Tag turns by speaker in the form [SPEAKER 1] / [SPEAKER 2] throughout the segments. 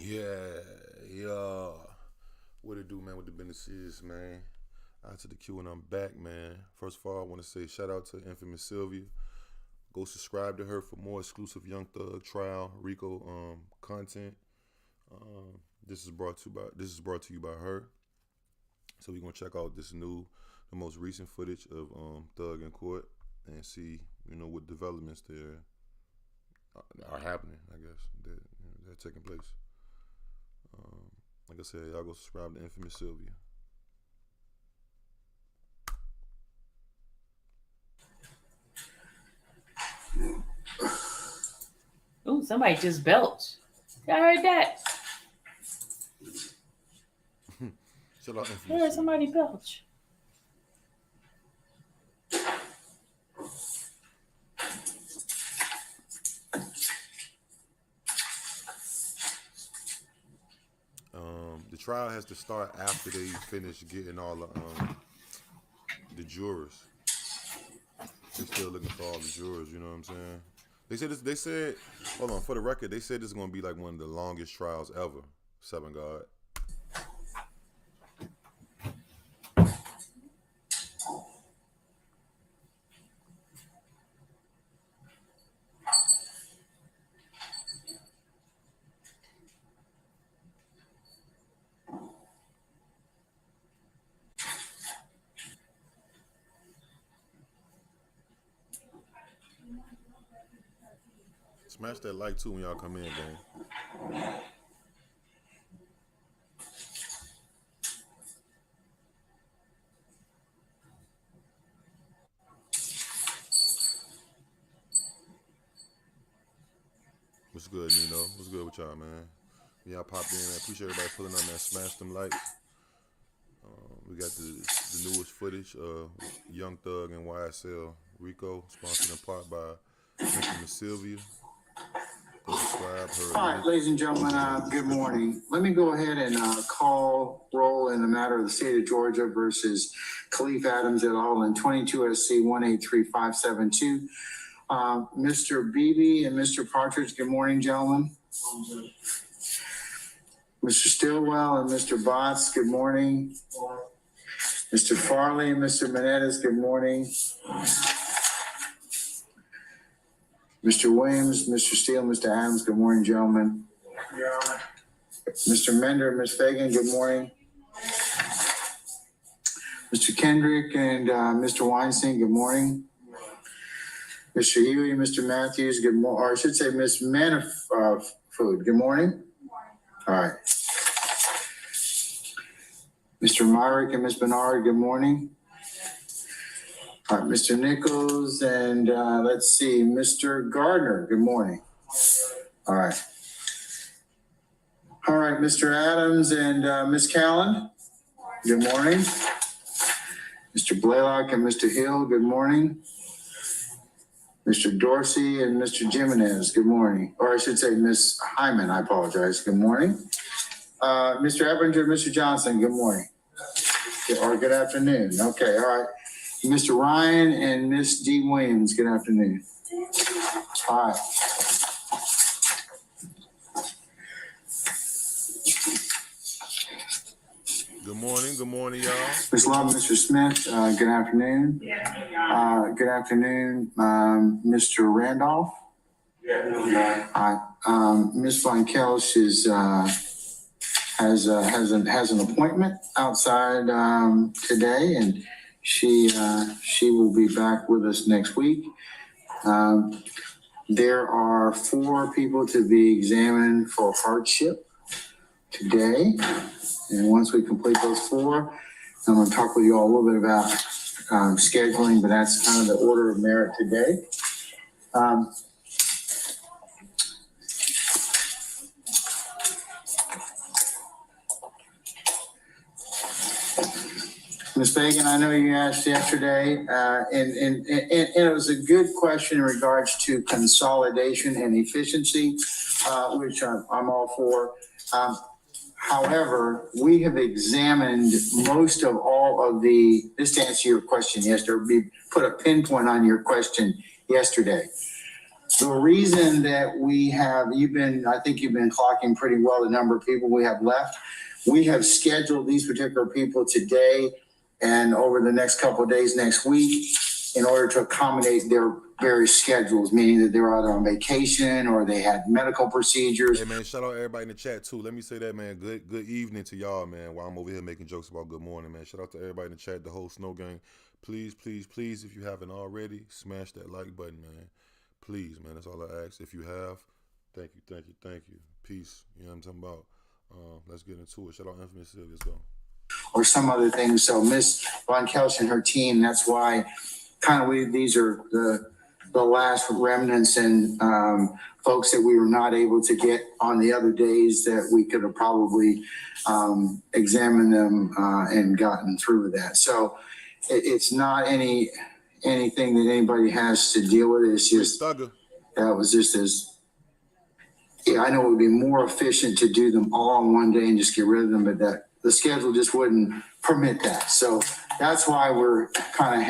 [SPEAKER 1] Yeah. What it do, man? What the business is, man? Out to the Q and I'm back, man. First of all, I want to say shout out to Infamous Sylvia. Go subscribe to her for more exclusive Young Thug trial Rico content. This is brought to you by her. So we're gonna check out the most recent footage of Thug in court and see what developments there are happening. I guess they're taking place. Um, like I said, y'all go subscribe to Infamous Sylvia.
[SPEAKER 2] Ooh, somebody just belched. I heard that.
[SPEAKER 1] Shout out Infamous
[SPEAKER 2] I heard
[SPEAKER 1] Sylvia.
[SPEAKER 2] somebody belch.
[SPEAKER 1] The trial has to start after they finish getting all the jurors. They're still looking for all the jurors. You know what I'm saying? They said. Hold on. For the record, they said this is gonna be like one of the longest trials ever. Seven God. Smash that like too when y'all come in, gang. What's good, Nino? What's good with y'all, man? Y'all popped in. I appreciate everybody pulling up, man. Smash them likes. We got the newest footage of Young Thug and YSL Rico, sponsored in part by Infamous Sylvia. Go subscribe.
[SPEAKER 3] All right, ladies and gentlemen, good morning. Let me go ahead and call roll in the matter of the state of Georgia versus Khalif Adams et al. In 22 SC 183-572. Mr. Beebe and Mr. Partridge, good morning, gentlemen. Mr. Stillwell and Mr. Botts, good morning. Mr. Farley and Mr. Menendez, good morning. Mr. Williams, Mr. Steele, Mr. Adams, good morning, gentlemen. Mr. Mender and Ms. Fagan, good morning. Mr. Kendrick and Mr. Weinstein, good morning. Mr. Huey, Mr. Matthews, good morning. Or I should say Ms. Manifood, good morning. All right. Mr. Myrick and Ms. Bernard, good morning. All right, Mr. Nichols and let's see, Mr. Gardner, good morning. All right. All right, Mr. Adams and Ms. Callan, good morning. Mr. Blaylock and Mr. Hill, good morning. Mr. Dorsey and Mr. Jimenez, good morning. Or I should say Ms. Hyman, I apologize, good morning. Mr. Ebinger, Mr. Johnson, good morning. Or good afternoon. Okay, all right. Mr. Ryan and Ms. D. Williams, good afternoon. All right.
[SPEAKER 1] Good morning, y'all.
[SPEAKER 3] Ms. Love, Mr. Smith, good afternoon. Good afternoon, Mr. Randolph. Hi. Ms. Von Kelsch has an appointment outside today, and she will be back with us next week. There are 4 people to be examined for hardship today. And once we complete those 4, I'm going to talk with you all a little bit about scheduling, but that's kind of the order of merit today. Ms. Fagan, I know you asked yesterday, and it was a good question in regards to consolidation and efficiency, which I'm all for. However, we have examined most of all of this to answer your question yesterday, we put a pinpoint on your question yesterday. The reason that we have, I think you've been clocking pretty well the number of people we have left. We have scheduled these particular people today and over the next couple of days next week in order to accommodate their various schedules, meaning that they're either on vacation or they had medical procedures.
[SPEAKER 1] Hey, man, shout out everybody in the chat, too. Let me say that, man. Good evening to y'all, man, while I'm over here making jokes about good morning, man. Shout out to everybody in the chat, the whole Snow Gang. Please, please, please, if you haven't already, smash that like button, man. Please, man, that's all I ask. If you have, thank you, thank you, thank you. Peace. You know what I'm talking about? Let's get into it. Shout out Infamous City. Let's go.
[SPEAKER 3] Or some other things. So Miss Von Kelch and her team, that's why these are the last remnants and folks that we were not able to get on the other days that we could have probably examined them and gotten through with that. So it's not anything that anybody has to deal with. It's just that was just I know it would be more efficient to do them all in one day and just get rid of them, but that the schedule just wouldn't permit that. So that's why we're kind of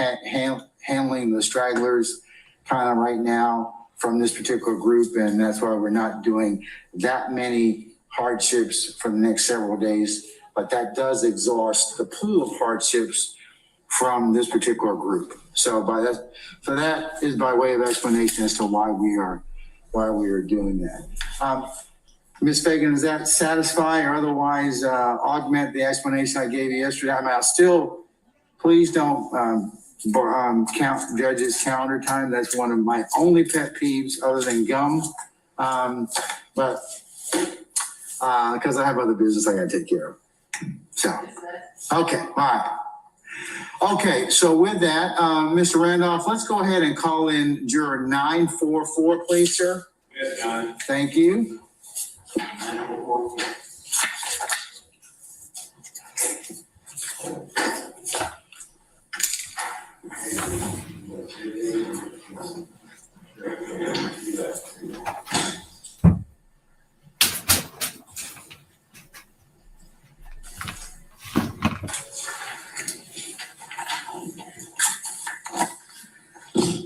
[SPEAKER 3] handling the stragglers kind of right now from this particular group. And that's why we're not doing that many hardships for the next several days. But that does exhaust the pool of hardships from this particular group. So that is by way of explanation as to why we are doing that. Ms. Fagan, does that satisfy or otherwise augment the explanation I gave you yesterday? I mean, I'll still, please don't count judges' calendar time. That's one of my only pet peeves other than gum. But because I have other business I got to take care of. So, okay, all right. Okay, so with that, Mr. Randolph, let's go ahead and call in juror 944, please, sir.
[SPEAKER 4] Yes, John.
[SPEAKER 3] Thank you.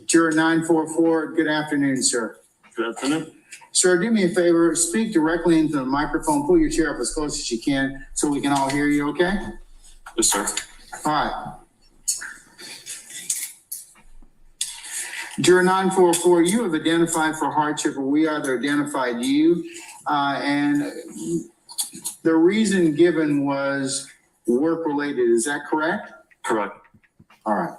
[SPEAKER 3] Juror 944, good afternoon, sir.
[SPEAKER 4] Good afternoon.
[SPEAKER 3] Sir, do me a favor, speak directly into the microphone, pull your chair up as close as you can so we can all hear you, okay?
[SPEAKER 4] Yes, sir.
[SPEAKER 3] All right. Juror 944, you have identified for hardship, or we either identified you, and the reason given was work-related. Is that correct?
[SPEAKER 4] Correct.
[SPEAKER 3] All right.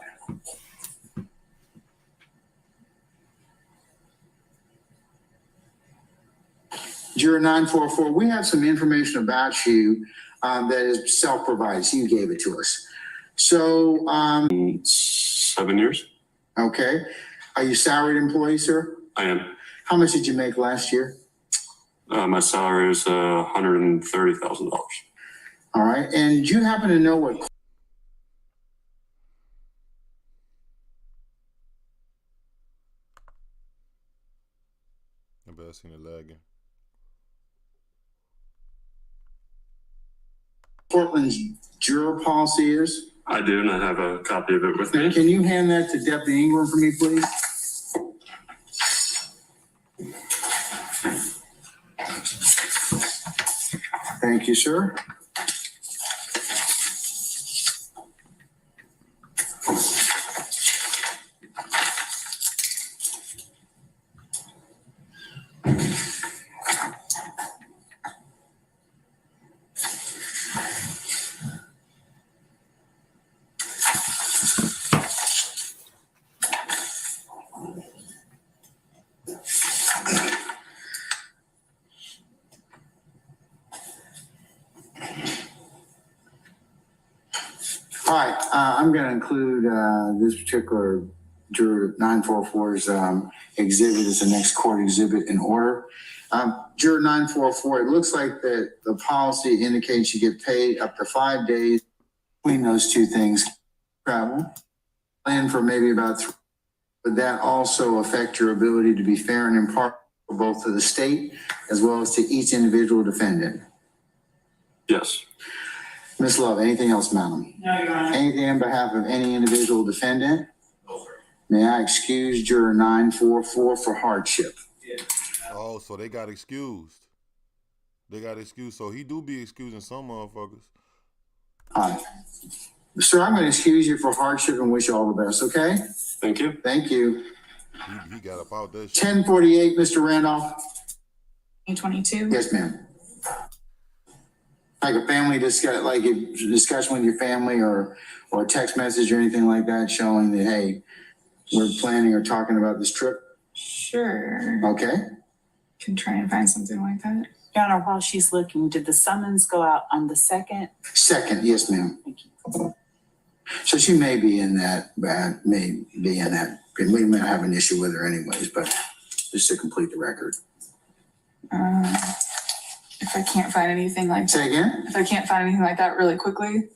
[SPEAKER 3] Juror 944, we have some information about you that is self-provided. You gave it to us. So,
[SPEAKER 4] 7 years.
[SPEAKER 3] Okay. Are you a salaried employee, sir?
[SPEAKER 4] I am.
[SPEAKER 3] How much did you make last year?
[SPEAKER 4] My salary is $130,000.
[SPEAKER 3] All right. And do you happen to know what?
[SPEAKER 1] I seen it lagging.
[SPEAKER 3] Portland's juror policy is?
[SPEAKER 4] I do, and I have a copy of it with me.
[SPEAKER 3] Can you hand that to Deputy Ingram for me, please? Thank you, sir. All right, I'm going to include this particular Juror 944's exhibit as the next court exhibit in order. Juror 944, it looks like that the policy indicates you get paid up to 5 days between those two things. Travel, plan for maybe about 3. Would that also affect your ability to be fair and impartial both to the state as well as to each individual defendant?
[SPEAKER 4] Yes.
[SPEAKER 3] Ms. Love, anything else, madam?
[SPEAKER 2] No, Your Honor.
[SPEAKER 3] Anything on behalf of any individual defendant? May I excuse juror 944 for hardship?
[SPEAKER 1] Oh, so they got excused. They got excused. So he do be excusing some motherfuckers.
[SPEAKER 3] Sir, I'm going to excuse you for hardship and wish you all the best, okay?
[SPEAKER 4] Thank you.
[SPEAKER 3] Thank you.
[SPEAKER 1] He got up out that shit.
[SPEAKER 3] 1048, Mr. Randolph.
[SPEAKER 2] 2022.
[SPEAKER 3] Yes, ma'am. Like a family discussion with your family or a text message or anything like that showing that, hey, we're planning or talking about this trip?
[SPEAKER 5] Sure.
[SPEAKER 3] Okay.
[SPEAKER 5] Can try and find something like that.
[SPEAKER 2] Your Honor, while she's looking, did the summons go out on the 2nd?
[SPEAKER 3] Second, yes, ma'am. So she may be in that, we may have an issue with her anyways, but just to complete the record.
[SPEAKER 5] If I can't find anything like that.
[SPEAKER 3] Say again?
[SPEAKER 5] If I can't find anything like that really quickly,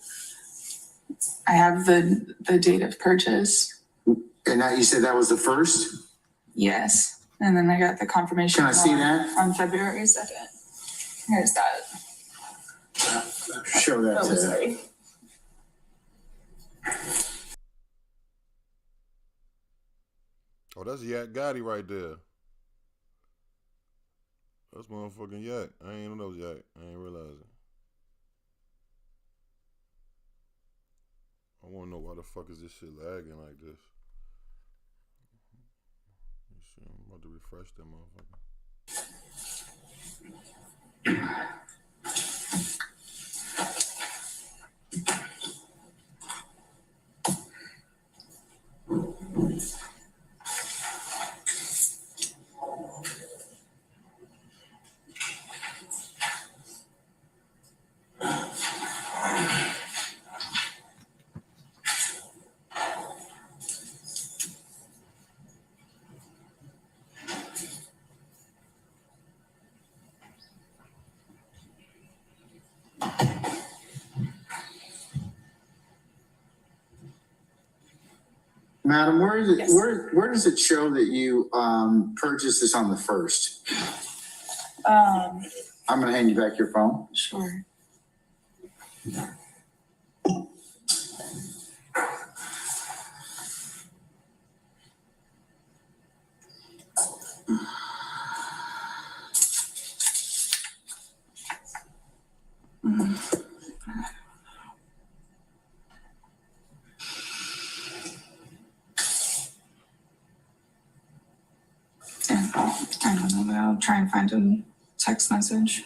[SPEAKER 5] I have the date of purchase.
[SPEAKER 3] And now you said that was the first?
[SPEAKER 5] Yes. And then I got the confirmation.
[SPEAKER 3] Can I see that?
[SPEAKER 5] On February 2nd. Here's that.
[SPEAKER 3] Show that
[SPEAKER 5] Oh,
[SPEAKER 3] to
[SPEAKER 5] sorry.
[SPEAKER 1] Oh, that's Yak Gotti right there. That's motherfucking Yak. I ain't even know that was Yak. I ain't realize it. I want to know why the fuck is this shit lagging like this. I'm about to refresh that motherfucker.
[SPEAKER 3] Madam, where is it?
[SPEAKER 5] Yes.
[SPEAKER 3] Where does it show that you purchased this on the 1st? I'm gonna hand you back your phone.
[SPEAKER 5] Sure. I don't know, but I'll try and find a text message.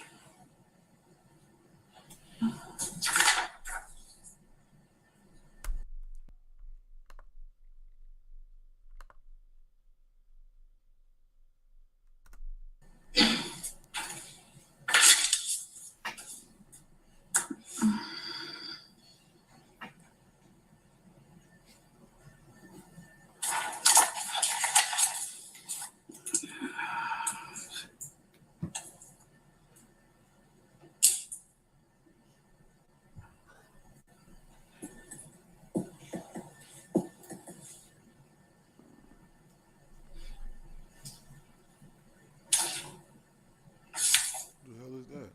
[SPEAKER 1] What the hell is that?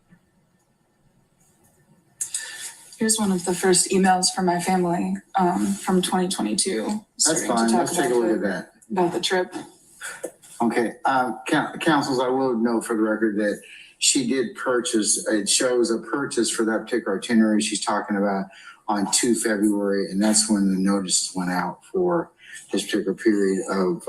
[SPEAKER 5] Here's one of the first emails from my family from 2022.
[SPEAKER 3] That's
[SPEAKER 5] starting to
[SPEAKER 3] fine.
[SPEAKER 5] talk
[SPEAKER 3] Let's take a
[SPEAKER 5] about
[SPEAKER 3] look at that.
[SPEAKER 5] about the trip.
[SPEAKER 3] Okay, councils, I will note for the record that she did purchase, it shows a purchase for that particular itinerary she's talking about on 2 February, and that's when the notices went out for this particular period of,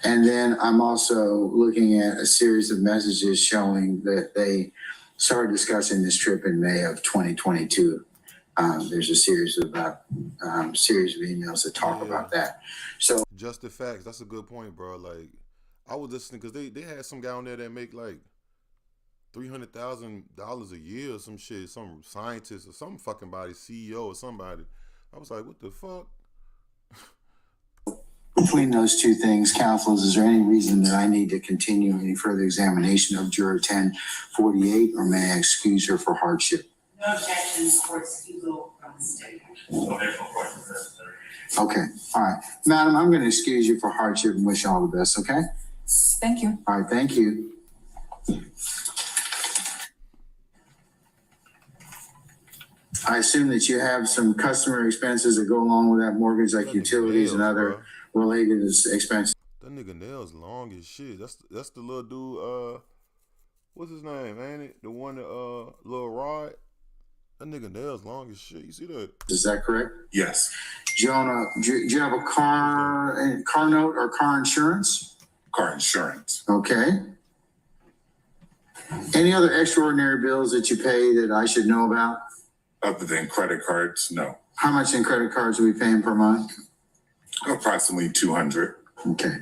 [SPEAKER 3] and then I'm also looking at a series of messages showing that they started discussing this trip in May of 2022. There's a series of emails that talk about that. So
[SPEAKER 1] Just the facts. That's a good point, bro. Like, I was listening because they had some guy on there that make like $300,000 a year or some shit, some scientist or some fucking body, CEO or somebody. I was like, what the fuck?
[SPEAKER 3] between those two things, councilors, is there any reason that I need to continue any further examination of juror 1048, or may I excuse her for hardship?
[SPEAKER 2] No objections for excusal from the state.
[SPEAKER 3] Okay, all right. Madam, I'm going to excuse you for hardship and wish you all the best, okay?
[SPEAKER 5] Thank you.
[SPEAKER 3] All right, thank you. I assume that you have some customer expenses that go along with that mortgage, like
[SPEAKER 1] That nigga
[SPEAKER 3] utilities and
[SPEAKER 1] nails,
[SPEAKER 3] other
[SPEAKER 1] bro.
[SPEAKER 3] related expenses.
[SPEAKER 1] That nigga nails long as shit. That's the little dude. What's his name? Ain't it the one that Lil Rod? That nigga nails long as shit. You see that?
[SPEAKER 3] Is that correct?
[SPEAKER 6] Yes.
[SPEAKER 3] Do you have a car note or car insurance?
[SPEAKER 6] Car insurance.
[SPEAKER 3] Okay. Any other extraordinary bills that you pay that I should know about?
[SPEAKER 6] Other than credit cards, no.
[SPEAKER 3] How much in credit cards are we paying per month?
[SPEAKER 6] Approximately 200.
[SPEAKER 3] Okay.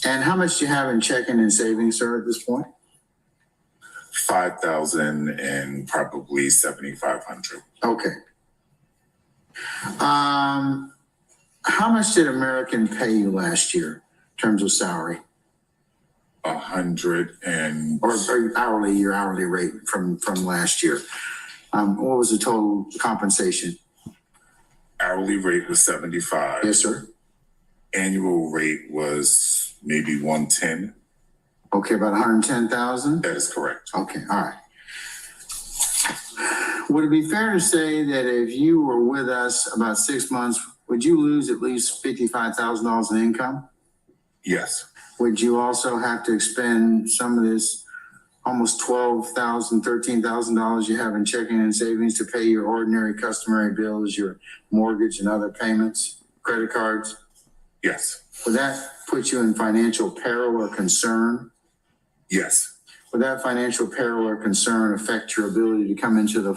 [SPEAKER 3] And how much do you have in checking and savings, sir, at this point?
[SPEAKER 6] 5,000 and probably 7,500.
[SPEAKER 3] Okay. How much did American pay you last year in terms of salary
[SPEAKER 6] 100 and
[SPEAKER 3] or hourly, your hourly rate from last year? What was the total compensation?
[SPEAKER 6] hourly rate was 75.
[SPEAKER 3] Yes, sir.
[SPEAKER 6] Annual rate was maybe 110.
[SPEAKER 3] Okay, about 110,000.
[SPEAKER 6] That is correct.
[SPEAKER 3] Okay, all right. Would it be fair to say that if you were with us about 6 months, would you lose at least $55,000 in income?
[SPEAKER 6] Yes.
[SPEAKER 3] Would you also have to expend some of this almost $12,000, $13,000 you have in checking and savings to pay your ordinary customary bills, your mortgage and other payments, credit cards?
[SPEAKER 6] Yes.
[SPEAKER 3] Would that put you in financial peril or concern?
[SPEAKER 6] Yes.
[SPEAKER 3] Would that financial peril or concern affect your ability to come into the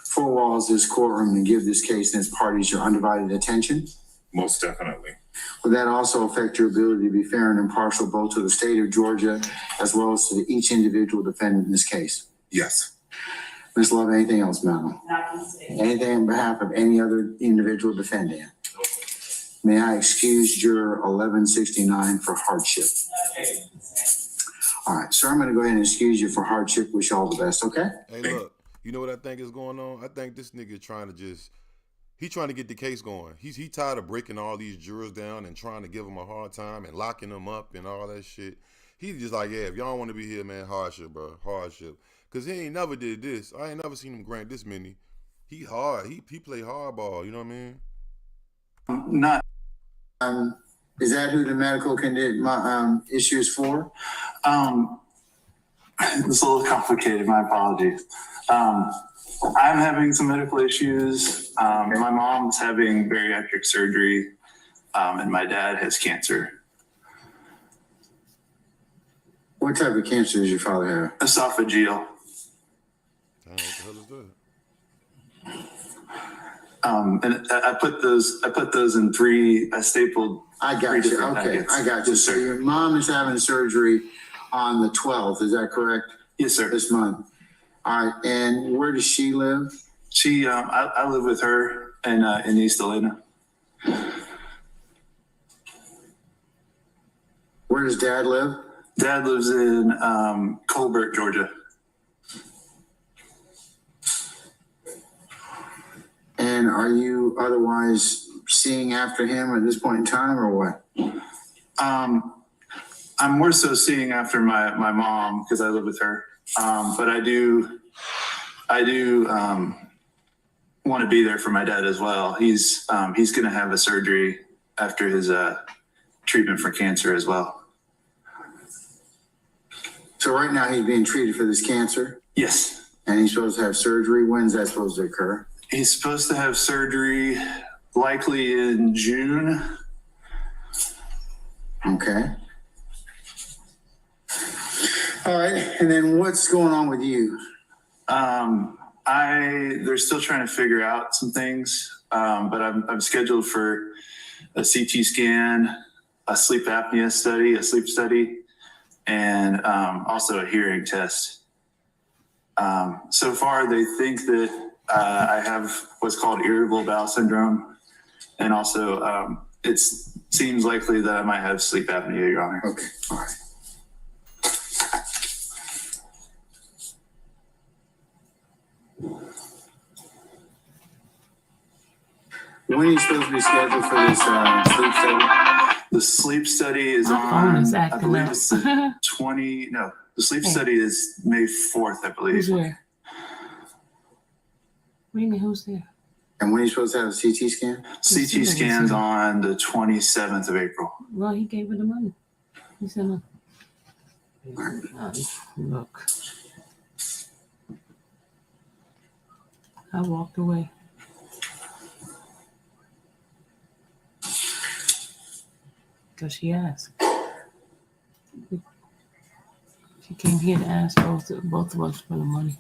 [SPEAKER 3] four walls of this courtroom and give this case and its parties your undivided attention?
[SPEAKER 6] Most definitely.
[SPEAKER 3] Would that also affect your ability to be fair and impartial both to the state of Georgia as well as to each individual defendant in this case?
[SPEAKER 6] Yes.
[SPEAKER 3] Ms. Love, anything else, madam? Anything on behalf of any other individual defendant? May I excuse Juror 1169 for hardship? All right, sir, I'm going to go ahead and excuse you for hardship. Wish you all the best, okay?
[SPEAKER 1] Hey, look, you know what I think is going on? I think this nigga trying to get the case going. He tired of breaking all these jurors down and trying to give them a hard time and locking them up and all that shit. He's just like, yeah, if y'all want to be here, man, hardship, bro, hardship. Because he ain't never did this. I ain't never seen him grant this many. He hard. He play hardball, you know what I mean?
[SPEAKER 7] Not.
[SPEAKER 3] Is that who the medical issue is for?
[SPEAKER 7] It's a little complicated. My apologies. I'm having some medical issues. My mom's having bariatric surgery, and my dad has cancer.
[SPEAKER 3] What type of cancer does your father have?
[SPEAKER 7] Esophageal.
[SPEAKER 1] Damn, what the hell is that?
[SPEAKER 7] And I put those in three. I stapled.
[SPEAKER 3] I got you. Okay,
[SPEAKER 7] packets.
[SPEAKER 3] I got you.
[SPEAKER 7] Yes,
[SPEAKER 3] So
[SPEAKER 7] sir.
[SPEAKER 3] your mom is having surgery on the 12th. Is that correct?
[SPEAKER 7] Yes, sir.
[SPEAKER 3] This month. All right. And where does she live?
[SPEAKER 7] She. I live with her in East Atlanta.
[SPEAKER 3] Where does Dad live?
[SPEAKER 7] Dad lives in Colbert, Georgia.
[SPEAKER 3] And are you otherwise seeing after him at this point in time, or what?
[SPEAKER 7] I'm more so seeing after my mom because I live with her. But I do want to be there for my dad as well. He's going to have a surgery after his treatment for cancer as well.
[SPEAKER 3] So right now he's being treated for this cancer,
[SPEAKER 7] Yes.
[SPEAKER 3] and he's supposed to have surgery. When's that supposed to occur?
[SPEAKER 7] He's supposed to have surgery likely in June.
[SPEAKER 3] Okay. All right. And then what's going on with you?
[SPEAKER 7] They're still trying to figure out some things, but I'm scheduled for a CT scan, a sleep apnea study, a sleep study, and also a hearing test. So far, they think that I have what's called irritable bowel syndrome, and also it seems likely that I might have sleep apnea, Your Honor.
[SPEAKER 3] Okay. All right. When are you supposed to be scheduled for this sleep study?
[SPEAKER 7] The sleep study is
[SPEAKER 2] My phone is
[SPEAKER 7] on, I
[SPEAKER 2] acting
[SPEAKER 7] believe
[SPEAKER 2] up.
[SPEAKER 7] it's the 20, no, the sleep study is May 4th, I believe.
[SPEAKER 2] Who's there? do you mean who's there?
[SPEAKER 3] And when are you supposed to have a CT scan?
[SPEAKER 7] CT scans on the 27th of April.
[SPEAKER 2] Well, he gave her the money. He said, no. Look. I walked away. Because she asked. She came here to ask both of us for the money.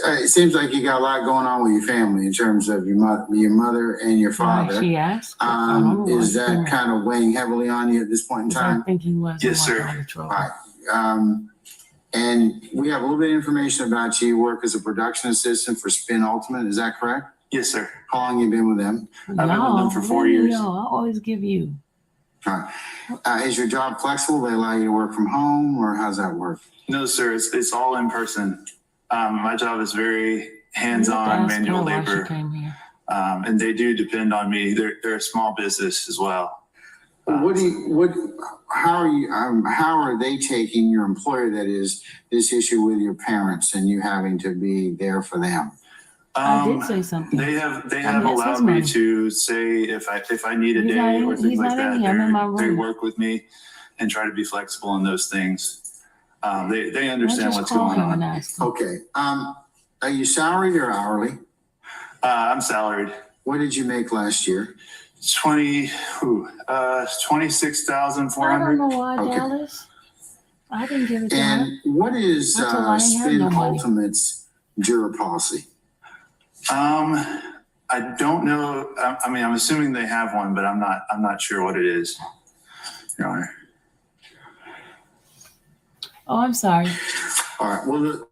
[SPEAKER 3] It seems like you got a lot going on with your family in terms of your mother and your father.
[SPEAKER 2] She asked. I don't know
[SPEAKER 3] Is that kind of weighing heavily on you at this point in time?
[SPEAKER 2] I think he was.
[SPEAKER 7] Yes, sir.
[SPEAKER 3] All right. And we have a little bit of information about you. You work as a production assistant for Spin Ultimate. Is that correct?
[SPEAKER 7] Yes, sir.
[SPEAKER 3] How long you been with them?
[SPEAKER 7] I've been with them for 4 years.
[SPEAKER 2] I always give you.
[SPEAKER 3] All right. Is your job flexible? They allow you to work from home, or how's that work?
[SPEAKER 7] No, sir. It's all in person. My job is very hands-on manual labor. And they do depend on me. They're a small business as well.
[SPEAKER 3] How are they taking your employer, that is, this issue with your parents and you having to be there for them?
[SPEAKER 2] I did say something.
[SPEAKER 7] They have allowed me to say if I need a day or things like that. They work with me and try to be flexible in those things. They understand what's going on.
[SPEAKER 3] Okay. Are you salaried or hourly?
[SPEAKER 7] I'm salaried.
[SPEAKER 3] What did you make last year?
[SPEAKER 7] 26,400.
[SPEAKER 2] I don't know why, Dallas. I didn't give it to her.
[SPEAKER 3] And what is Spin Ultimate's Juror policy?
[SPEAKER 7] I don't know. I mean, I'm assuming they have one, but I'm not sure what it is, Your Honor.
[SPEAKER 2] Oh, I'm sorry.
[SPEAKER 3] All right. Well,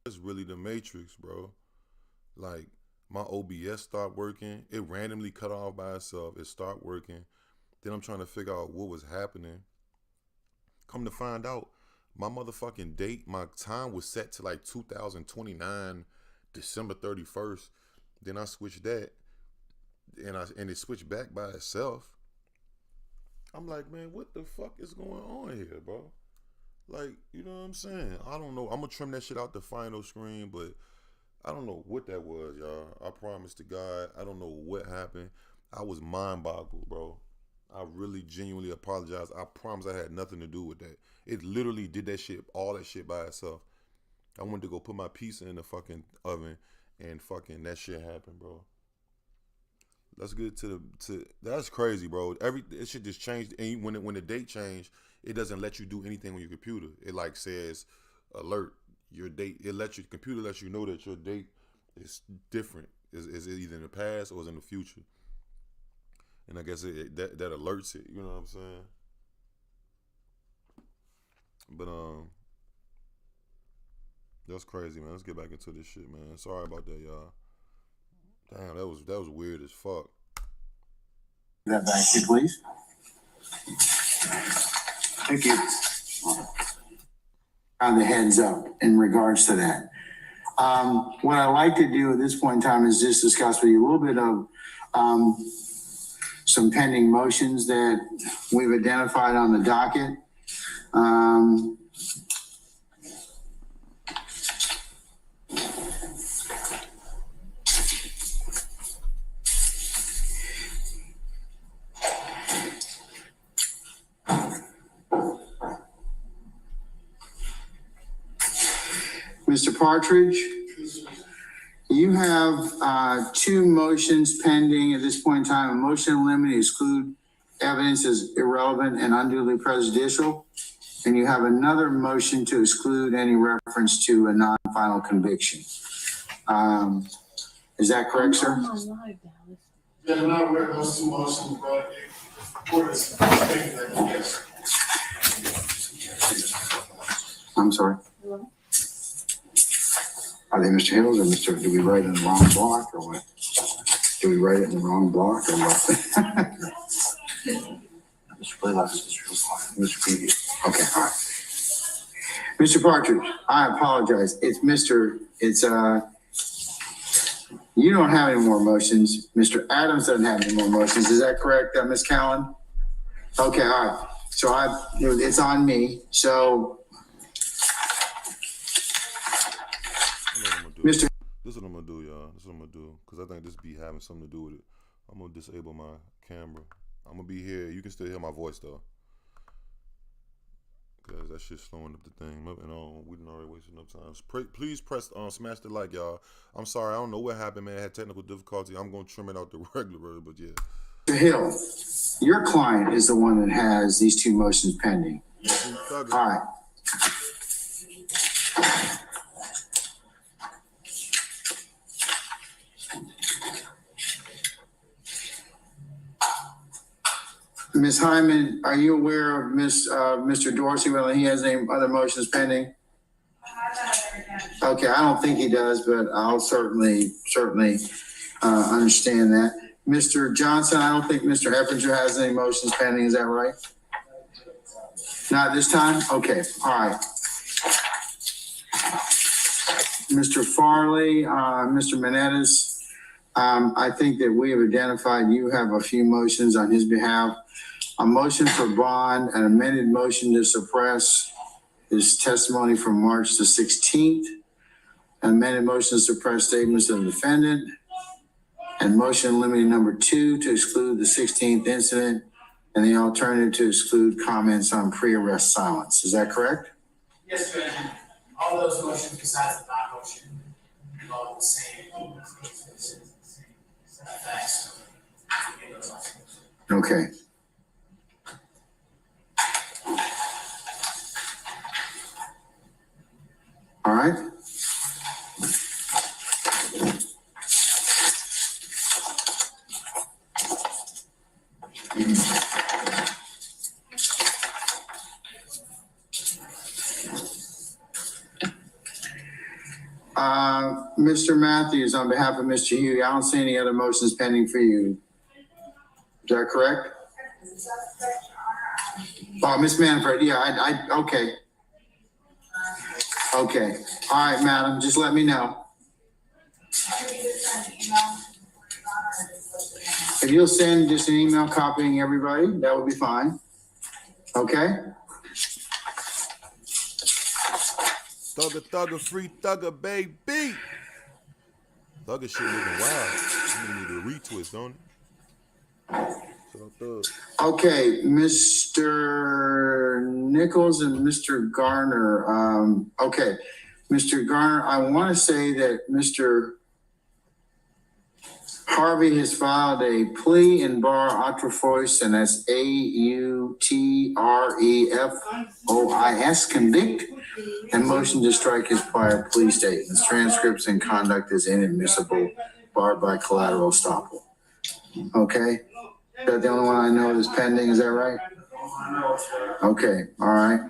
[SPEAKER 1] It's really the Matrix, bro. Like, my OBS stopped working. It randomly cut off by itself. It stopped working. Then I'm trying to figure out what was happening. Come to find out, my motherfucking date, my time was set to like 2029, December 31st. Then I switched that, and it switched back by itself. I'm like, man, what the fuck is going on here, bro? Like, you know what I'm saying? I don't know. I'm gonna trim that shit out the final screen, but I don't know what that was, y'all. I promise to God, I don't know what happened. I was mind boggled, bro. I really genuinely apologize. I promise I had nothing to do with that. It literally did that shit, all that shit by itself. I went to go put my pizza in the fucking oven, and fucking that shit happened, bro. Let's get to that's crazy, bro. It shit just changed, and when the date changed, it doesn't let you do anything on your computer. It like says, alert, your date. The computer lets you know that your date is different. Is either in the past or is in the future. And I guess that alerts it. You know what I'm saying? But that's crazy, man. Let's get back into this shit, man. Sorry about that, y'all. Damn, that was weird as fuck.
[SPEAKER 3] that back to you, please.
[SPEAKER 7] Thank you.
[SPEAKER 3] On the heads up in regards to that. What I like to do at this point in time is just discuss with you a little bit of some pending motions that we've identified on the docket. Mr. Partridge, you have two motions pending at this point in time. A motion to limit exclude evidence as irrelevant and unduly prejudicial, And you have another motion to exclude any reference to a non-final conviction. Is that correct, sir?
[SPEAKER 2] I'm on live, Dallas.
[SPEAKER 8] Yeah, I'm not aware of those two motions, but the court is thinking that, yes.
[SPEAKER 3] I'm sorry.
[SPEAKER 2] Hello?
[SPEAKER 3] Are they Mr. Hills or Mr. Do we write it in the wrong block or what? Do we write it in the wrong block or what? Mr. Blaylock is Mr. Peavy. Okay, all right. Mr. Partridge, I apologize. You don't have any more motions. Mr. Adams doesn't have any more motions. Is that correct, Ms. Callen? Okay, all right. So it's on me. So, Mr.
[SPEAKER 1] This is what I'm gonna do, y'all. This is what I'm gonna do, because I think this be having something to do with it. I'm gonna disable my camera. I'm gonna be here. You can still hear my voice though, because that shit's slowing up the thing. And we didn't already waste enough time. Please press smash the like, y'all. I'm sorry, I don't know what happened, man. I had technical difficulty. I'm gonna trim it out the regular, but yeah.
[SPEAKER 3] Mr. Hill, your client is the one that has these two motions pending. All right. Ms. Hyman, are you aware of Mr. Dorsey, whether he has any other motions pending? Okay, I don't think he does, but I'll certainly understand that. Mr. Johnson, I don't think Mr. Heffinger has any motions pending. Is that right? Not this time? Okay, all right. Mr. Farley, Mr. Menendez, I think that we have identified you have a few motions on his behalf. A motion for bond, an amended motion to suppress his testimony from March the 16th, an amended motion to suppress statements of the defendant, and motion limiting number 2 to exclude the 16th incident, and the alternative to exclude comments on pre-arrest silence. Is that correct?
[SPEAKER 8] Yes, Judge. All those motions besides the bond motion involve the same facts.
[SPEAKER 3] Okay. All right. Mr. Matthews, on behalf of Mr. Hugh, I don't see any other motions pending for you. Is that correct? Oh, Ms. Manfred, yeah, okay. Okay. All right, madam, just let me know. If you'll send just an email copying everybody, that would be fine. Okay?
[SPEAKER 1] Thugger, free thugger, baby. Thugger shit moving wild. You need a retwist, don't it?
[SPEAKER 3] Okay, Mr. Nichols and Mr. Garner. Okay, Mr. Garner, I want to say that Mr. Harvey has filed a plea in bar autrefois, and that's AUTREFOIS, convict, and motion to strike his prior plea statements. Transcripts and conduct is inadmissible, barred by collateral estoppel. Okay? Is that the only one I know that's pending? Is that right? Okay, all right.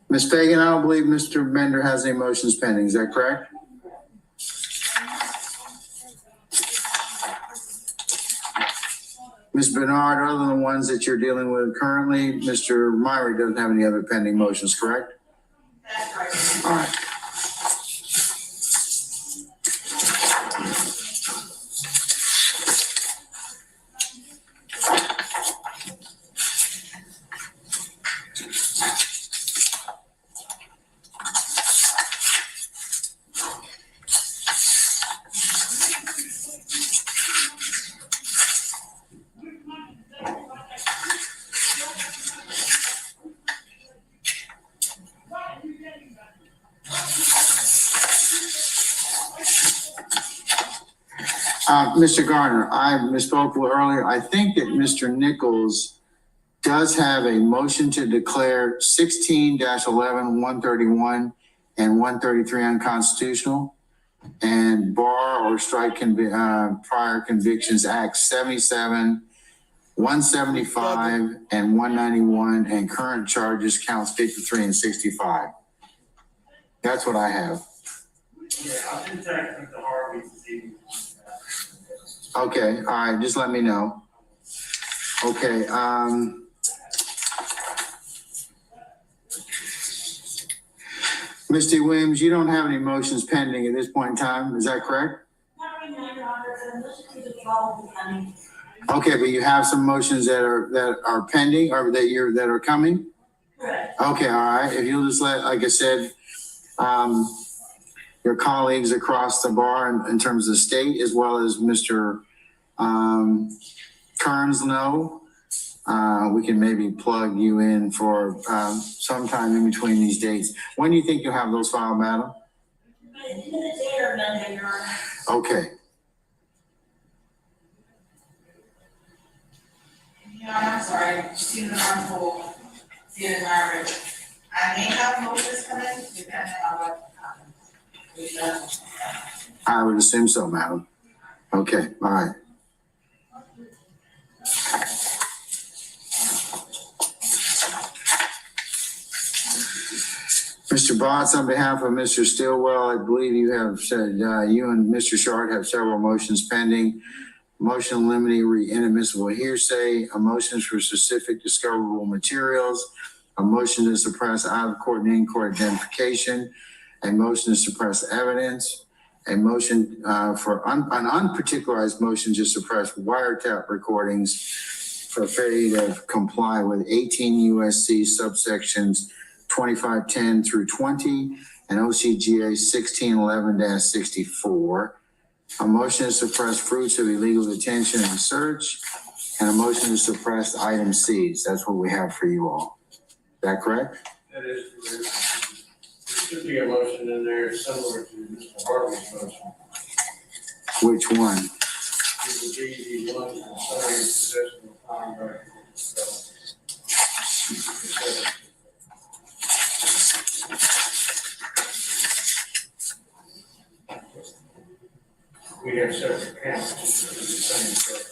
[SPEAKER 3] Ms. Fagan, I don't believe Mr. Bender has any motions pending. Is that correct? Ms. Bernard, other than the ones that you're dealing with currently, Mr. Myrie doesn't have any other pending motions, correct? That's right. All right. Mr. Garner, I misspoke a little earlier. I think that Mr. Nichols does have a motion to declare 16-11, 131, and 133 unconstitutional, and bar or strike prior convictions Act 77, 175, and 191, and current charges counts 53 and 65. That's what I have.
[SPEAKER 8] Yeah, I'll contact with the Harvey to see.
[SPEAKER 3] Okay, all right, just let me know. Okay, Misty Williams, you don't have any motions pending at this point in time, is that correct? Okay, but you have some motions that are pending or that are coming?
[SPEAKER 9] Correct.
[SPEAKER 3] Okay, all right, if you'll just let, like I said, your colleagues across the bar in terms of the state, as well as Mr. Kearns know, we can maybe plug you in for sometime in between these dates. When do you think you'll have those filed, madam?
[SPEAKER 9] By the end of the day or Monday, Your Honor.
[SPEAKER 3] Okay.
[SPEAKER 10] You know, I'm sorry, Stephen Arnold, the environment. I may have motions coming, depending on what happens.
[SPEAKER 3] I would assume so, madam. Okay, all right. Mr. Botts, on behalf of Mr. Stillwell, I believe you have said, you and Mr. Short have several motions pending. Motion limiting inadmissible hearsay, a motion for specific discoverable materials, a motion to suppress out of court and in court identification, a motion to suppress evidence, a motion for an unparticularized motion to suppress wiretap recordings for failure to comply with 18 USC subsections 2510 through 20 and OCGA 1611-64. A motion to suppress fruits of illegal detention and search, and a motion to suppress item Cs. That's what we have for you all. Is that correct?
[SPEAKER 8] That is correct. There should be a motion in there similar to Mr. Harvey's motion.
[SPEAKER 3] Which one?
[SPEAKER 8] It would be the one concerning possession of firearms. We have separate counts for the same thing.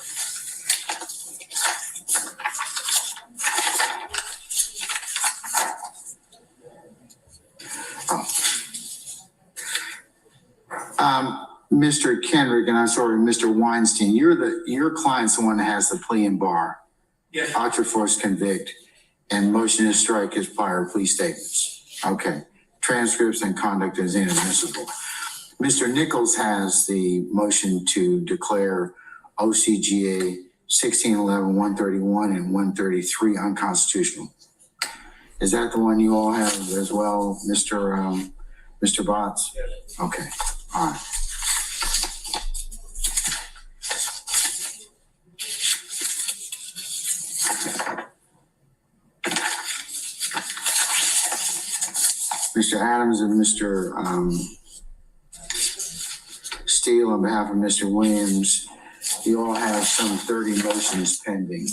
[SPEAKER 3] Mr. Kendrick, and I'm sorry, Mr. Weinstein, your client's the one that has the plea and bar.
[SPEAKER 8] Yes.
[SPEAKER 3] Ultra force convict, and motion to strike his prior plea statements. Okay. Transcripts and conduct is inadmissible. Mr. Nichols has the motion to declare OCGA 1611, 131, and 133 unconstitutional. Is that the one you all have as well, Mr. Botts?
[SPEAKER 8] Yes.
[SPEAKER 3] Okay, all right. Mr. Adams and Mr. Steele, on behalf of Mr. Williams, you all have some 30 motions pending.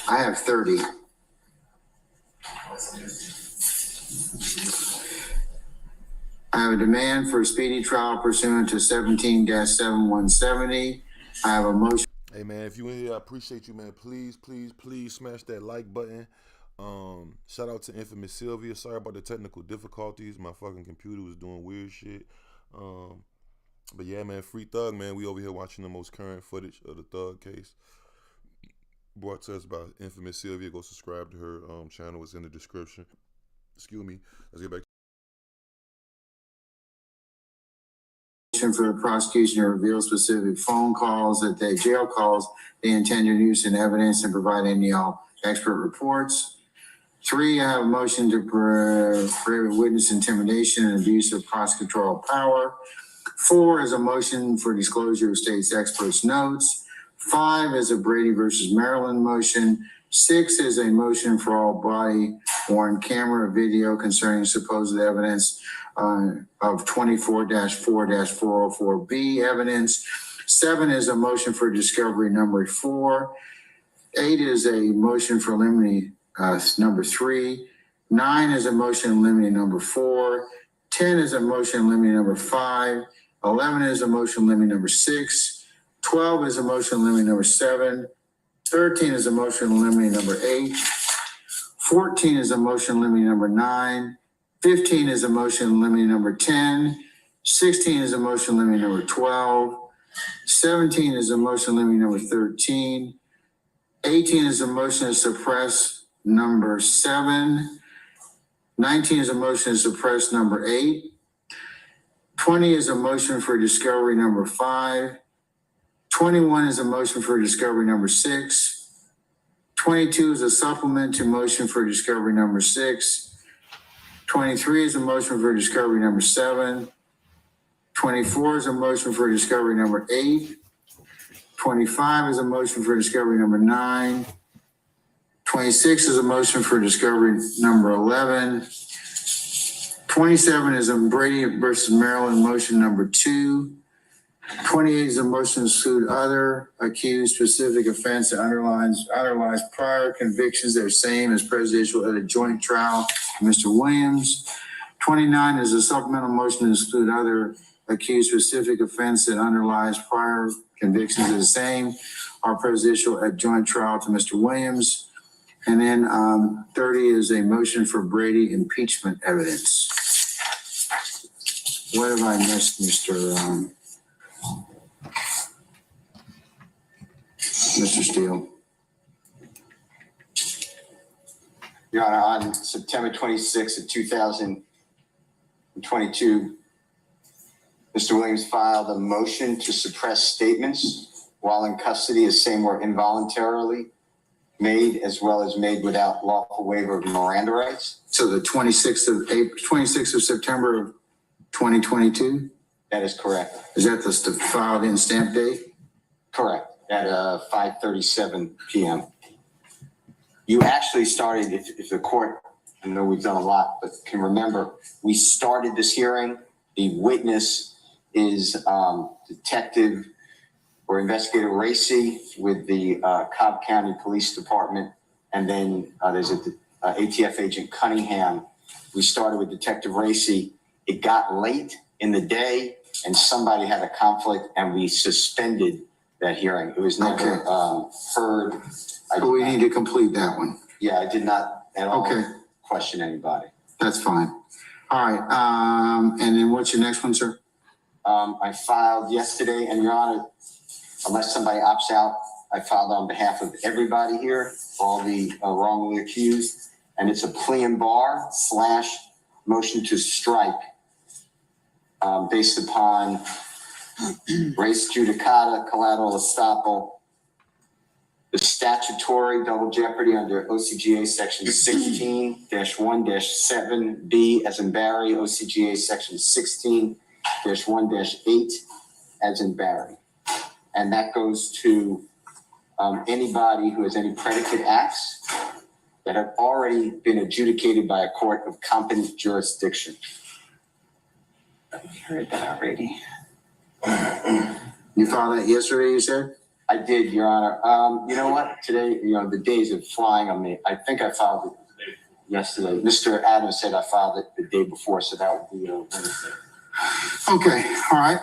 [SPEAKER 3] I have 30. I have a demand for a speedy trial pursuant to 17-7170. I have a motion.
[SPEAKER 1] Hey man, if you in here, I appreciate you, man. Please smash that like button. Shout out to Infamous Sylvia. Sorry about the technical difficulties. My fucking computer was doing weird shit. But yeah, man, free Thug, man. We over here watching the most current footage of the Thug case. Brought to us by Infamous Sylvia. Go subscribe to her channel. It's in the description. Excuse me. Let's get back to
[SPEAKER 3] for the prosecution to reveal specific phone calls jail calls they intend to use in evidence and provide any expert reports. 3, I have a motion to prohibit witness intimidation and abuse of prosecutorial power. 4 is a motion for disclosure of state's experts' notes. 5 is a Brady versus Maryland motion. 6 is a motion for all body worn camera video concerning supposed evidence of 24-4-404B evidence. 7 is a motion for discovery number 4. 8 is a motion for limine number 3. 9 is a motion limiting number 4. 10 is a motion limiting number 5. 11 is a motion limiting number 6. 12 is a motion limiting number 7. 13 is a motion limiting number 8. 14 is a motion limiting number 9. 15 is a motion limiting number 10. 16 is a motion limiting number 12. 17 is a motion limiting number 13. 18 is a motion to suppress number 7. 19 is a motion to suppress number 8. 20 is a motion for discovery number 5. 21 is a motion for discovery number 6. 22 is a supplement to motion for discovery number 6. 23 is a motion for discovery number 7. 24 is a motion for discovery number 8. 25 is a motion for discovery number 9. 26 is a motion for discovery number 11. 27 is a Brady versus Maryland motion number 2. 28 is a motion to exclude other accused specific offense that underlies prior convictions that are same as prejudicial at a joint trial, Mr. Williams. 29 is a supplemental motion to exclude other accused specific offense that underlies prior convictions that are the same are prejudicial at joint trial to Mr. Williams. And then 30 is a motion for Brady impeachment evidence. What have I missed, Mr. Steele?
[SPEAKER 11] Your Honor, on September 26th of 2022, Mr. Williams filed a motion to suppress statements while in custody as same were involuntarily made as well as made without lawful waiver of Miranda rights.
[SPEAKER 3] So the 26th of September of 2022?
[SPEAKER 11] That is correct.
[SPEAKER 3] Is that the filed in stamp date?
[SPEAKER 11] Correct. At 5:37 p.m. You actually started, if the court, I know we've done a lot, but can remember, we started this hearing. The witness is Detective or Investigator Racy with the Cobb County Police Department. And then there's ATF Agent Cunningham. We started with Detective Racy. It got late in the day and somebody had a conflict and we suspended that hearing. It was never heard.
[SPEAKER 3] So we need to complete that one.
[SPEAKER 11] Yeah, I did not at all question anybody.
[SPEAKER 3] That's fine. All right. And then what's your next one, sir?
[SPEAKER 11] I filed yesterday, and Your Honor, unless somebody opts out, I filed on behalf of everybody here, all the wrongly accused, and it's a plea and bar / motion to strike based upon res judicata, collateral estoppel, the statutory double jeopardy under OCGA section 16-1-7B as in Barry, OCGA section 16-1-8 as in Barry. And that goes to anybody who has any predicate acts that have already been adjudicated by a court of competent jurisdiction.
[SPEAKER 2] We heard that already.
[SPEAKER 3] You filed that yesterday, you said?
[SPEAKER 11] I did, Your Honor. You know what? Today, the days are flying on me. I think I filed it yesterday. Mr. Adams said I filed it the day before, so that would be Wednesday.
[SPEAKER 3] Okay, all right.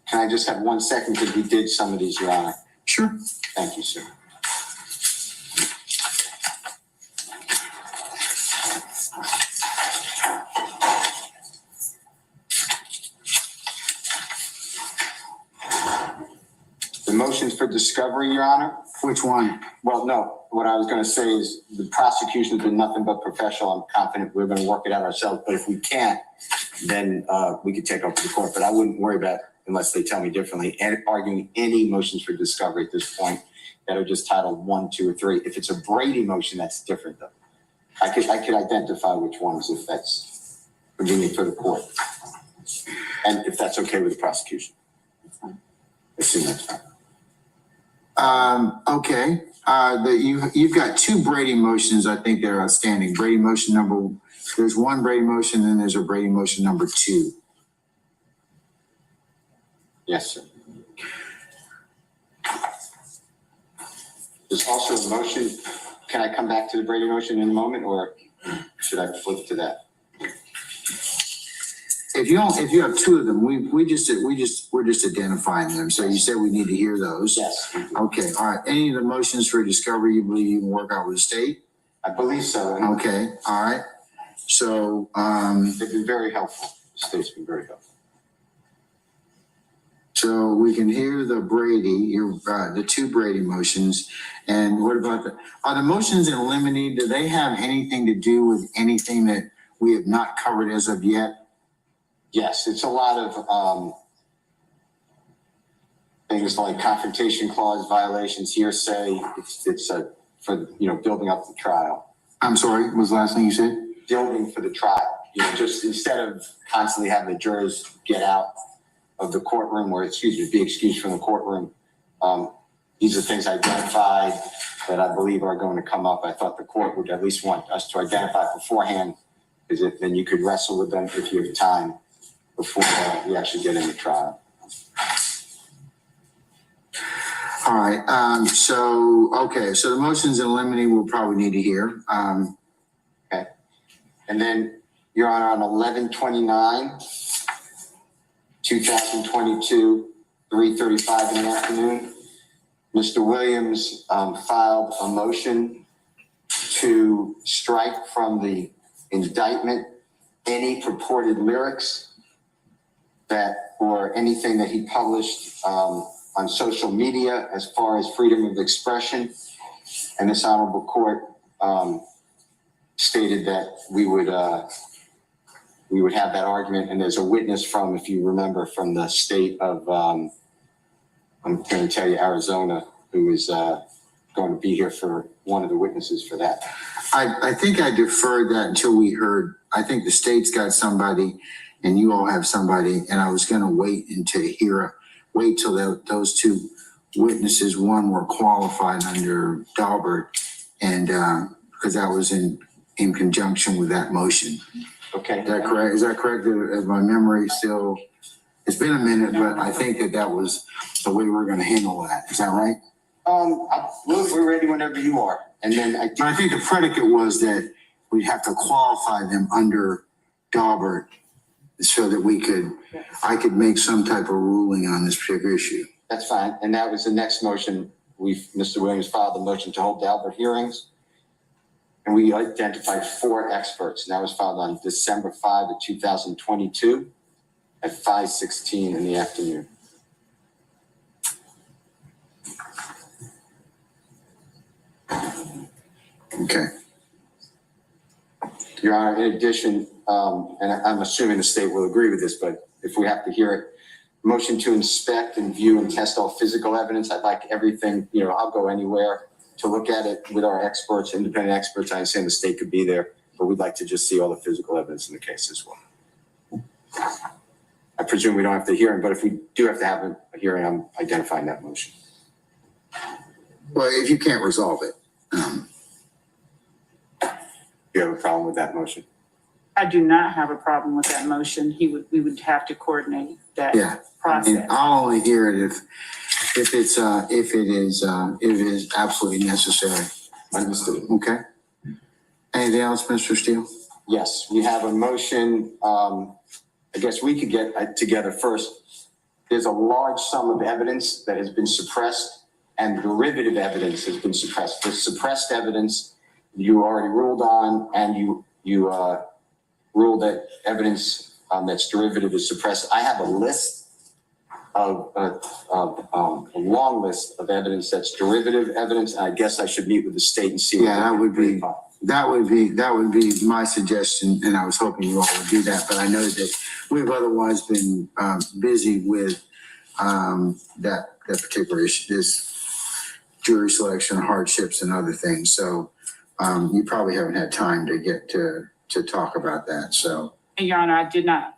[SPEAKER 11] Can I just have 1 second because we did some of these, Your Honor?
[SPEAKER 3] Sure.
[SPEAKER 11] Thank you, sir. The motions for discovery, Your Honor?
[SPEAKER 3] Which one?
[SPEAKER 11] Well, no. What I was going to say is the prosecution has been nothing but professional. I'm confident we're going to work it out ourselves. But if we can't, then we could take up to the court. But I wouldn't worry about it unless they tell me differently. And arguing any motions for discovery at this point that are just titled 1, 2, or 3. If it's a Brady motion, that's different, though. I could identify which ones if that's convenient for the court. And if that's okay with the prosecution. I assume that's fine.
[SPEAKER 3] Okay, you've got two Brady motions, I think they're outstanding. Brady motion there's one Brady motion and there's a Brady motion number 2.
[SPEAKER 11] Yes, sir. There's also a motion. Can I come back to the Brady motion in a moment, or should I flip to that?
[SPEAKER 3] If you have 2 of them, we're just identifying them. So you said we need to hear those.
[SPEAKER 11] Yes.
[SPEAKER 3] Okay, all right. Any of the motions for discovery you believe you can work out with the state?
[SPEAKER 11] I believe so.
[SPEAKER 3] Okay, all right. So,
[SPEAKER 11] they've been very helpful. The state's been very helpful.
[SPEAKER 3] so we can hear the Brady, the 2 Brady motions. And what about are the motions in limine, do they have anything to do with anything that we have not covered as of yet?
[SPEAKER 11] Yes, it's a lot of things like confrontation clause violations, hearsay. It's for building up the trial.
[SPEAKER 3] I'm sorry, what was the last thing you said?
[SPEAKER 11] Building for the trial. Just instead of constantly having the jurors get out of the courtroom or be excused from the courtroom. These are things identified that I believe are going to come up. I thought the court would at least want us to identify beforehand, because then you could wrestle with them if you have time before we actually get into trial.
[SPEAKER 3] All right. So the motions in limine we'll probably need to hear.
[SPEAKER 11] Okay. And then, Your Honor, on 11/29, 2022, 3:35 in the afternoon, Mr. Williams filed a motion to strike from the indictment any purported lyrics or anything that he published on social media as far as freedom of expression. And this honorable court stated that we would have that argument. And there's a witness from, if you remember, from the state of, I'm going to tell you, Arizona, who is going to be here for one of the witnesses for that.
[SPEAKER 3] I think I deferred that until we heard, I think the state's got somebody and you all have somebody, and I was going to wait till those 2 witnesses, one were qualified under Daubert, and because that was in conjunction with that motion.
[SPEAKER 11] Okay.
[SPEAKER 3] Is that correct? Is that correct? Is my memory still? It's been a minute, but I think that was the way we're going to handle that. Is that right?
[SPEAKER 11] We're ready whenever you are. And then
[SPEAKER 3] I think the predicate was that we'd have to qualify them under Daubert so that I could make some type of ruling on this particular issue.
[SPEAKER 11] That's fine. And that was the next motion. Mr. Williams filed the motion to hold the Daubert hearings. And we identified 4 experts. And that was filed on December 5 of 2022 at 5:16 in the afternoon.
[SPEAKER 3] Okay.
[SPEAKER 11] Your Honor, in addition, and I'm assuming the state will agree with this, but if we have to hear it, motion to inspect and view and test all physical evidence. I'd like everything, I'll go anywhere to look at it with our experts, independent experts. I understand the state could be there, but we'd like to just see all the physical evidence in the case as well. I presume we don't have to hear it, but if we do have to have a hearing, I'm identifying that motion.
[SPEAKER 3] Well, if you can't resolve it.
[SPEAKER 11] Do you have a problem with that motion?
[SPEAKER 2] I do not have a problem with that motion. We would have to coordinate that process.
[SPEAKER 3] And I'll only hear it if it is absolutely necessary.
[SPEAKER 11] Understood.
[SPEAKER 3] Okay. Anything else, Mr. Steele?
[SPEAKER 11] Yes, we have a motion. I guess we could get together first. There's a large sum of evidence that has been suppressed, and derivative evidence has been suppressed. The suppressed evidence you already ruled on, and you ruled that evidence that's derivative is suppressed. I have a list of a long list of evidence that's derivative evidence, and I guess I should meet with the state and see.
[SPEAKER 3] Yeah, that would be my suggestion, and I was hoping you all would do that. But I know that we've otherwise been busy with that particular issue, this jury selection, hardships, and other things. So you probably haven't had time to get to talk about that, so.
[SPEAKER 2] And Your Honor, I did not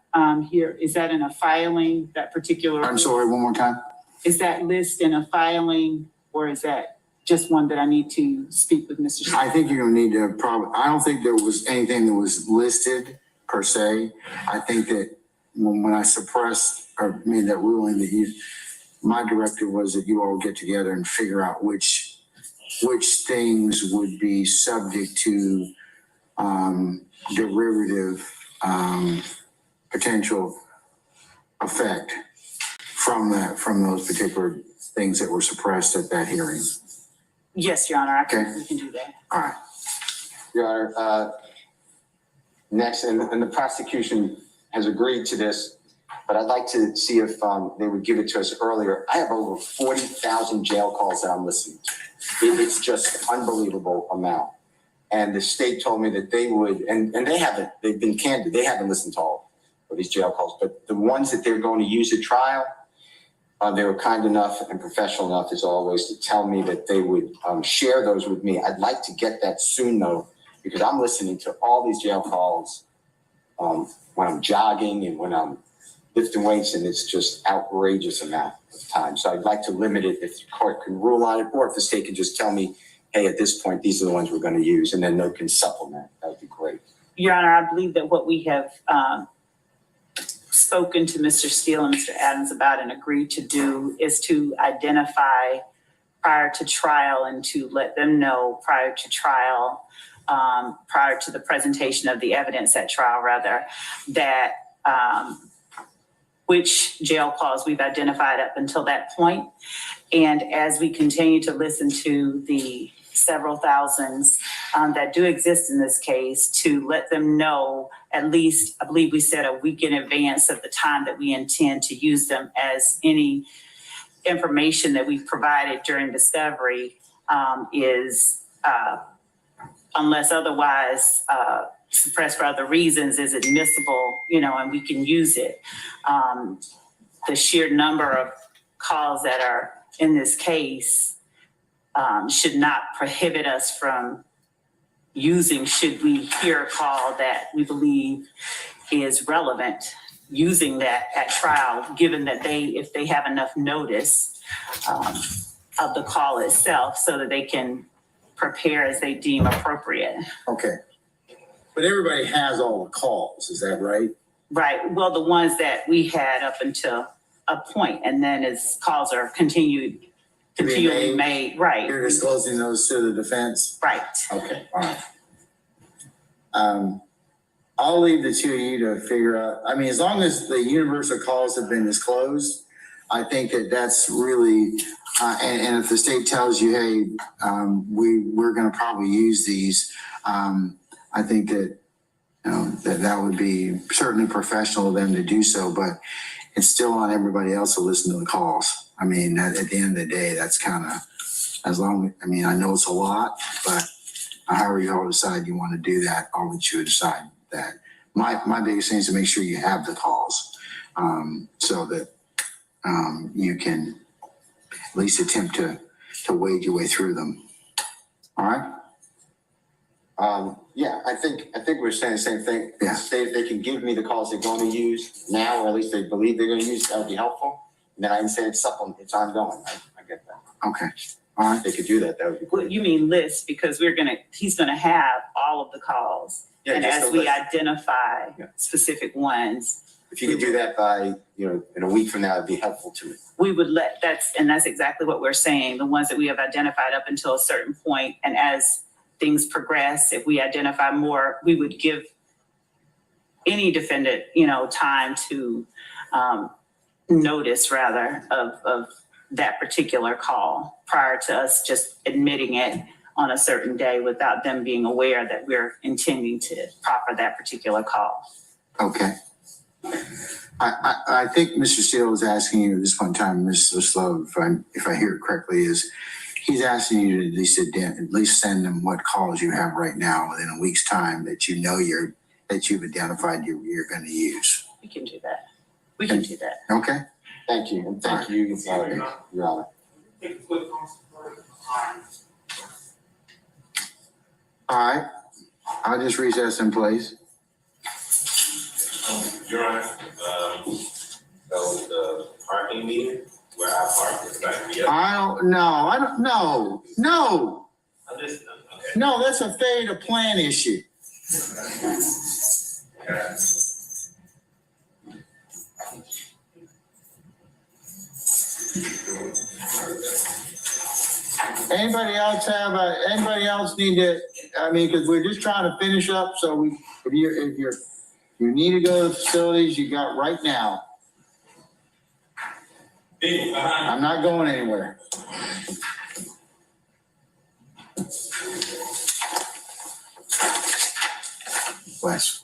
[SPEAKER 2] hear, is that in a filing, that particular?
[SPEAKER 3] I'm sorry, one more time?
[SPEAKER 2] Is that list in a filing, or is that just one that I need to speak with Mr.
[SPEAKER 3] I think you're gonna need to I don't think there was anything that was listed per se. I think that when I suppressed or made that ruling that my directive was that you all get together and figure out which things would be subject to derivative potential effect from those particular things that were suppressed at that hearing.
[SPEAKER 2] Yes, Your Honor,
[SPEAKER 3] Okay.
[SPEAKER 2] we can do that.
[SPEAKER 3] All right.
[SPEAKER 11] Your Honor, next, and the prosecution has agreed to this, but I'd like to see if they would give it to us earlier. I have over 40,000 jail calls that I'm listening to. It's just unbelievable amount. And the state told me that they would, and they've been candid, they haven't listened to all of these jail calls, but the ones that they're going to use at trial, they were kind enough and professional enough, as always, to tell me that they would share those with me. I'd like to get that soon, though, because I'm listening to all these jail calls when I'm jogging and when I'm lifting weights, and it's just outrageous amount of time. So I'd like to limit it if the court can rule on it, or if the state can just tell me, hey, at this point, these are the ones we're going to use, and then they can supplement. That would be great.
[SPEAKER 2] Your Honor, I believe that what we have spoken to Mr. Steele and Mr. Adams about and agreed to do is to identify prior to trial and to let them know prior to trial, prior to the presentation of the evidence at trial, rather, that which jail calls we've identified up until that point. And as we continue to listen to the several thousands that do exist in this case, to let them know at least, I believe we said a week in advance of the time that we intend to use them, as any information that we've provided during discovery is, unless otherwise suppressed for other reasons, is admissible, and we can use it. The sheer number of calls that are in this case should not prohibit us from using, should we hear a call that we believe is relevant, using that at trial, given that if they have enough notice of the call itself, so that they can prepare as they deem appropriate.
[SPEAKER 3] Okay. But everybody has all the calls, is that right?
[SPEAKER 2] Right. Well, the ones that we had up until a point, and then as calls are continually made, right.
[SPEAKER 3] You're disclosing those to the defense?
[SPEAKER 2] Right.
[SPEAKER 3] Okay, all right. I'll leave the two of you to figure out. I mean, as long as the universal calls have been disclosed, I think that's really, and if the state tells you, hey, we're going to probably use these, I think that, that would be certainly professional of them to do so, but it's still on everybody else to listen to the calls. I mean, at the end of the day, that's kind of, I know it's a lot, but however you all decide you want to do that, I'll let you decide that. My biggest thing is to make sure you have the calls, so that you can at least attempt to wade your way through them. All right?
[SPEAKER 11] Yeah, I think we're saying the same thing.
[SPEAKER 3] Yeah.
[SPEAKER 11] If they can give me the calls they're going to use now, or at least they believe they're going to use, that would be helpful. And then I can say it's supplement, it's ongoing. I get that.
[SPEAKER 3] Okay. All right.
[SPEAKER 11] If they could do that, that would be
[SPEAKER 2] Well,
[SPEAKER 11] great.
[SPEAKER 2] you mean list, because he's gonna have all of the calls.
[SPEAKER 11] Yeah,
[SPEAKER 2] And
[SPEAKER 11] just
[SPEAKER 2] as
[SPEAKER 11] a
[SPEAKER 2] we
[SPEAKER 11] list.
[SPEAKER 2] identify
[SPEAKER 11] Yeah.
[SPEAKER 2] specific ones,
[SPEAKER 11] If you could do that by, in a week from now, it'd be helpful to me.
[SPEAKER 2] we would that's exactly what we're saying, the ones that we have identified up until a certain point, and as things progress, if we identify more, we would give any defendant, time to notice rather of that particular call prior to us just admitting it on a certain day without them being aware that we're intending to proffer that particular call.
[SPEAKER 3] Okay. I think Mr. Steele is asking you at this point in time, Mr. Slow, if I hear it correctly, is he's asking you to at least send them what calls you have right now within a week's time that you've identified you're going to use.
[SPEAKER 2] We can do that. We can do that.
[SPEAKER 3] Okay.
[SPEAKER 11] Thank you, and thank you, Your Honor.
[SPEAKER 8] Take a quick comment.
[SPEAKER 3] All right, I'll just recess in place.
[SPEAKER 12] Your Honor, so the parking meter where I park is back to me.
[SPEAKER 3] I don't know. No,
[SPEAKER 12] I'm just, okay.
[SPEAKER 3] no, that's a failure to plan issue. Anybody else need to, I mean, because we're just trying to finish up, so if you need to go to the facilities, you got right now. I'm not going anywhere. Wes.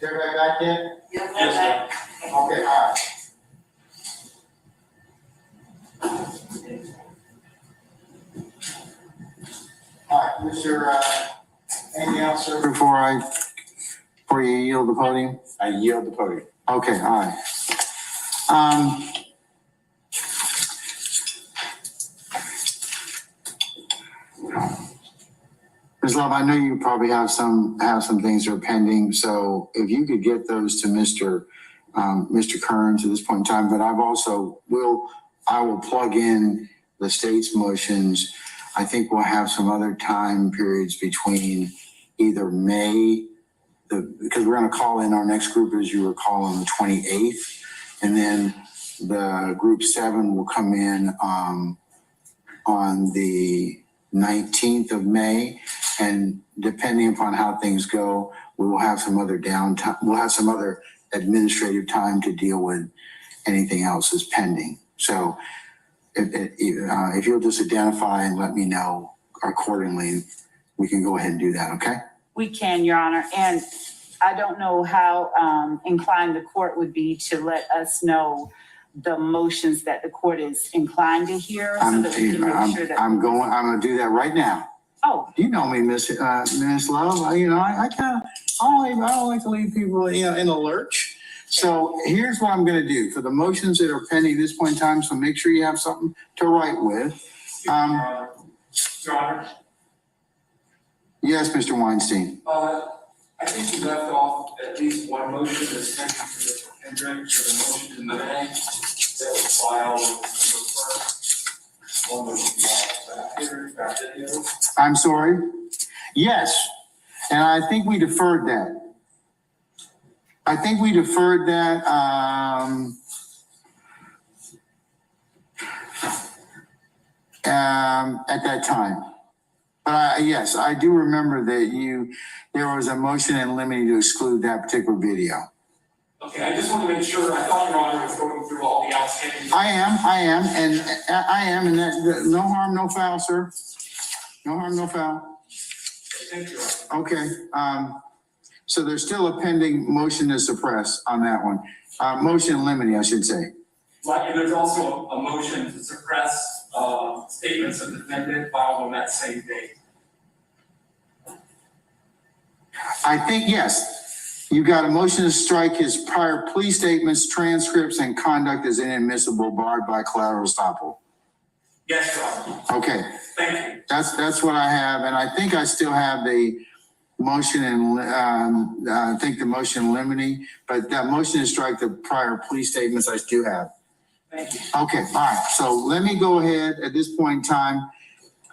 [SPEAKER 3] Is everybody back yet?
[SPEAKER 10] Yes,
[SPEAKER 3] Okay, all right. All right, anything else, sir, before you yield the podium?
[SPEAKER 11] I yield the podium.
[SPEAKER 3] Okay, all right. Ms. Love, I know you probably have some things that are pending, so if you could get those to Mr. Kearns at this point in time, but I will plug in the state's motions. I think we'll have some other time periods between either because we're gonna call in our next group, as you recall, on the 28th, and then the group 7 will come in on the 19th of May. And depending upon how things go, we will have some other downtime. We'll have some other administrative time to deal with anything else that's pending. So if you'll just identify and let me know accordingly, we can go ahead and do that, okay?
[SPEAKER 2] We can, Your Honor. And I don't know how inclined the court would be to let us know the motions that the court is inclined to hear.
[SPEAKER 3] I'm gonna do that right now.
[SPEAKER 2] Oh,
[SPEAKER 3] You know me, Miss Love. I don't like to leave people, in a lurch. So here's what I'm going to do for the motions that are pending at this point in time. So make sure you have something to write with.
[SPEAKER 8] Your Honor,
[SPEAKER 3] Yes, Mr. Weinstein.
[SPEAKER 8] I think you left off at least one motion that's pending for Mr. Hendricks, or the motion in the May that was filed November 1st. One was back video.
[SPEAKER 3] I'm sorry. Yes, and I think we deferred that. At that time. But yes, I do remember that there was a motion in limine to exclude that particular video.
[SPEAKER 8] Okay, I just want to make sure, I thought Your Honor was going through all the outstanding.
[SPEAKER 3] I am, and that, no harm, no foul, sir. No harm, no foul.
[SPEAKER 8] Thank you, Your
[SPEAKER 3] Okay,
[SPEAKER 8] Honor.
[SPEAKER 3] so there's still a pending motion to suppress on that one. Motion in limine, I should say.
[SPEAKER 8] Right, and there's also a motion to suppress statements of defendant filed on that same date.
[SPEAKER 3] I think, yes. You got a motion to strike his prior plea statements, transcripts, and conduct as inadmissible, barred by collateral estoppel.
[SPEAKER 8] Yes, Your Honor.
[SPEAKER 3] Okay,
[SPEAKER 8] Thank you.
[SPEAKER 3] that's what I have, and I think I still have the motion and I think the motion in limine, but that motion to strike the prior plea statements I do have.
[SPEAKER 8] Thank you.
[SPEAKER 3] Okay, all right. So let me go ahead at this point in time.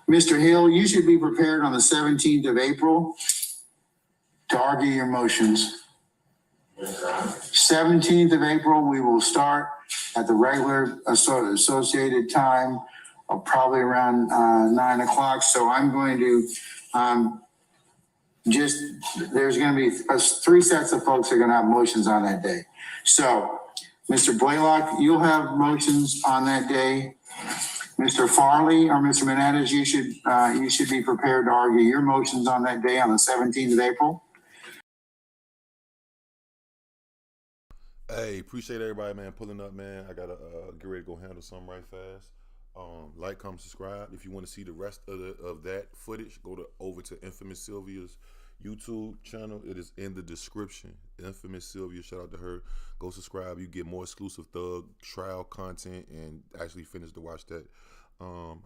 [SPEAKER 3] Mr. Hill, you should be prepared on the 17th of April to argue your motions. 17th of April, we will start at the regular associated time of probably around 9 o'clock. So I'm going to there's going to be 3 sets of folks that are going to have motions on that day. So Mr. Blaylock, you'll have motions on that day. Mr. Farley or Mr. Menendez, you should be prepared to argue your motions on that day on the 17th of April.
[SPEAKER 1] Hey, appreciate everybody, man, pulling up, man. I gotta get ready to go handle something right fast. Like, comment, subscribe. If you want to see the rest of that footage, go over to Infamous Sylvia's YouTube channel. It is in the description. Infamous Sylvia, shout out to her. Go subscribe. You get more exclusive Thug trial content and actually finish to watch that.